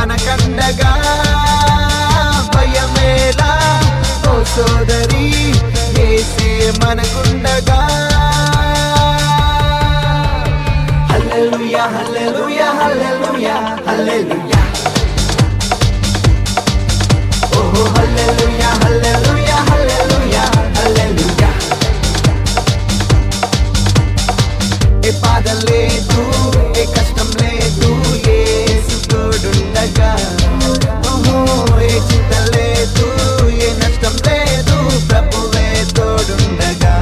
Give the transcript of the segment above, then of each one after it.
మనకండగా భయమేలా ఓ సోదరి యేసే మనకుండగా హల్లెలూయా హల్లెలూయా హల్లెలూయా హల్లెలూయా ఓహో హల్లెలూయా హల్లెలూయా హల్లెలూయా హల్లెలూయా ఏ బాధ లేదు ఏ కష్టం లేదు యేసు తోడుండగా ఓహో ఏ చింత లేదు ఏ నష్టం లేదు ప్రభువే తోడుండగా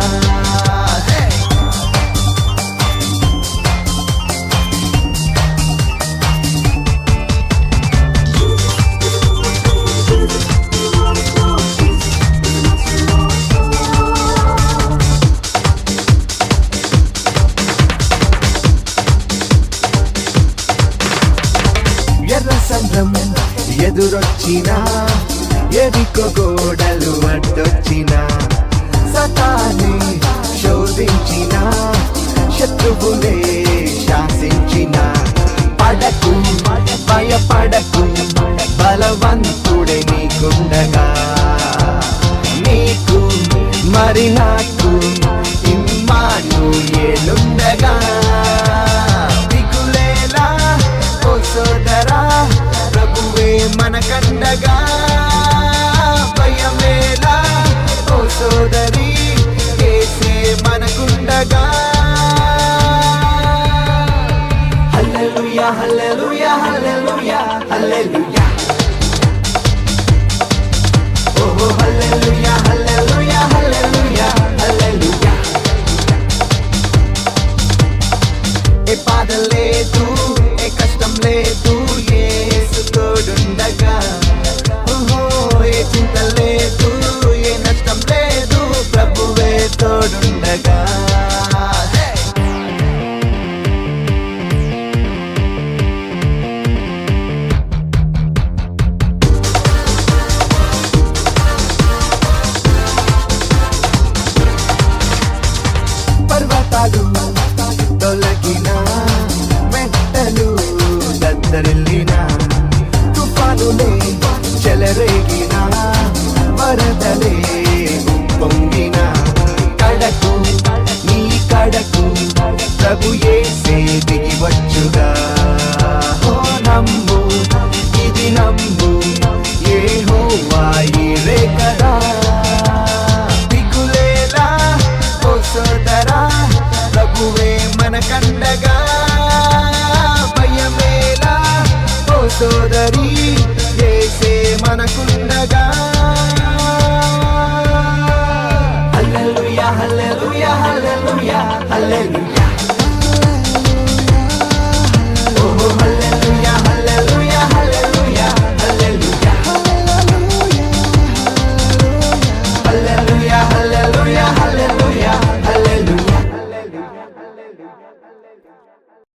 ఎర్ర సంద్రం ఎదురొచ్చినా ఎరికో గోడలు అడ్డొచ్చినా సతానే శోధించిన శత్రువులే శాసించిన పడకు భయపడకు బలవంతుడే నీకుండగా నీకు మరి నాకు ఇమ్మానుయేలుండగా దిగులేలా ఓ సోదరా ప్రభువే మనకండగా భయమేలా ఓ సోదరి యేసే మనకుండగా హల్లెలూయా హల్లెలూయా హల్లెలూయా హల్లెలూయా ఓహో హల్లెలూయా హల్లెలూయా హల్లెలూయా హల్లెలూయా ఏ బాధ లేదు ఏ కష్టం లేదు యేసు తోడుండగా ఓహో ఏ చింత లేదు ఏ నష్టం లేదు ప్రభువే తోడుండగా పర్వతాలు తొలగిన మెట్టలు దద్దరిల్లిన తుఫానులే చెలరేగిన వరదలే పొంగిన కడకు నీ కడకు ప్రభు యేసే దిగి వచ్చుగా ఓ నమ్ము ఇది నమ్ము యెహోవా ఈరే కదా దిగులేలా ఓ సోదరా ప్రభువే మనకండగా భయమేలా ఓ సోదరి యేసే మనకుండగా హల్లెలూయా హల్లెలూయా హల్లెలూయా హల్లెలూయా